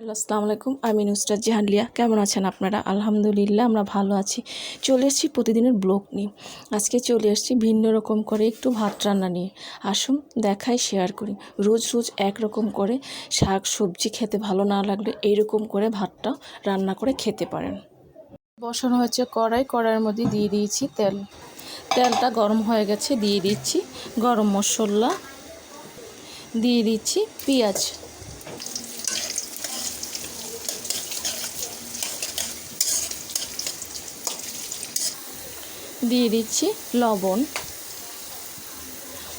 Hello, আসসালামু আলাইকুম। আমি নুসরাত জাহান লিয়া। কেমন আছেন আপনারা? আলহামদুলিল্লাহ আমরা ভালো আছি। চলে এসেছি প্রতিদিনের ব্লগ নিয়ে। আজকে চলে এসেছি ভিন্ন রকম করে একটু ভাত রান্না নিয়ে। আসুন দেখাই, শেয়ার করি। রোজ রোজ একরকম করে শাক সবজি খেতে ভালো না লাগলে এইরকম করে ভাতটা রান্না করে খেতে পারেন। বসানো হয়েছে কড়াই, কড়াইয়ের মধ্যে দিয়ে দিয়েছি তেল। তেলটা গরম হয়ে গেছে, দিয়ে দিচ্ছি গরম মশলা, দিয়ে দিচ্ছি পেঁয়াজ, দিয়ে দিচ্ছি লবণ,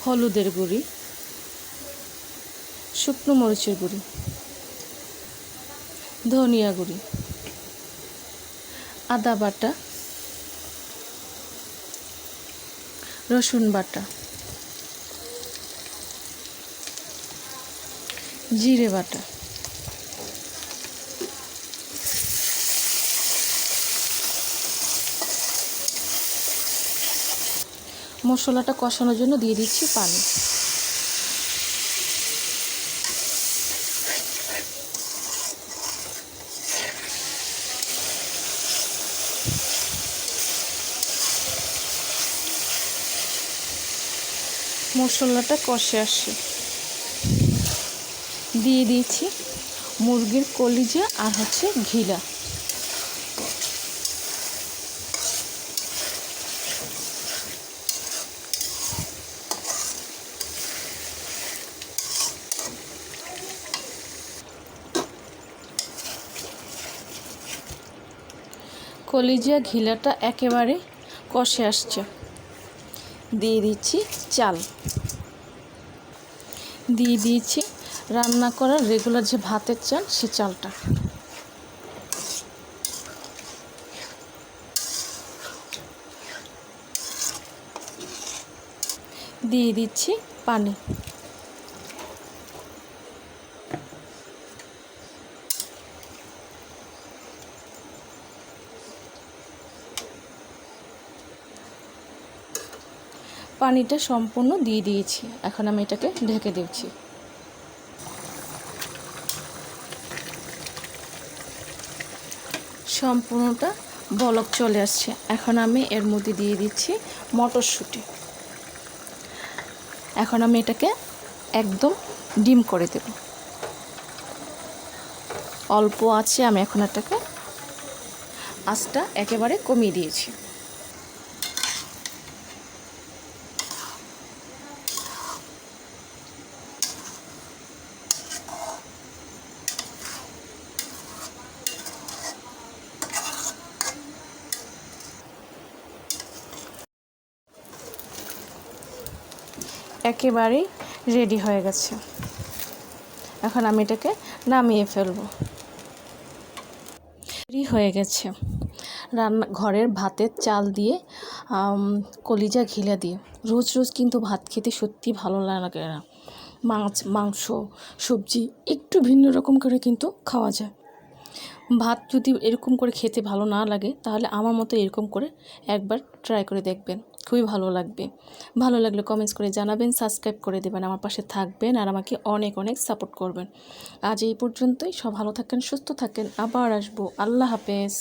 হলুদের গুঁড়ি, শুকনো মরিচের গুঁড়ি, ধনিয়া গুঁড়ি, আদা বাটা, রসুন বাটা, জিরে বাটা। মশলাটা কষানোর জন্য দিয়ে দিচ্ছি পানি। মশলাটা কষে আসছে, দিয়ে দিয়েছি মুরগির কলিজা আর ঘিলা। কলিজা ঘিলাটা একেবারে কষে আসছে, দিয়ে দিচ্ছি চাল, দিয়ে দিয়েছি রান্না করার রেগুলার যে ভাতের চাল, সে চালটা। দিয়ে দিচ্ছি পানি। পানিটা সম্পূর্ণ দিয়ে দিয়েছি, এখন আমি এটাকে ঢেকে দিচ্ছি। সম্পূর্ণটা বলক চলে আসছে, এখন আমি এর মধ্যে দিয়ে দিচ্ছি মটরশুঁটি। এখন আমি এটাকে একদম ডিম করে দেব। অল্প আছে, আমি এখন এটাকে আঁচটা একেবারে কমিয়ে দিয়েছি। একেবারেই রেডি হয়ে গেছে, এখন আমি এটাকে নামিয়ে ফেলব। রেডি হয়ে গেছে ঘরের ভাতের চাল দিয়ে কলিজা ঘিলা দিয়ে। রোজ রোজ কিন্তু ভাত খেতে সত্যি ভালো লাগে না। মাছ, মাংস, সবজি একটু ভিন্ন রকম করে কিন্তু খাওয়া যায়। ভাত যদি এরকম করে খেতে ভালো না লাগে, তাহলে আমার মতো এরকম করে একবার ট্রাই করে দেখবেন, খুবই ভালো লাগবে। ভালো লাগলে কমেন্টস করে জানাবেন, সাবস্ক্রাইব করে দেবেন, আমার পাশে থাকবেন আর আমাকে অনেক অনেক সাপোর্ট করবেন। আজ এই পর্যন্তই। সব ভালো থাকেন, সুস্থ থাকেন, আবার আসবো। আল্লাহ হাফেজ।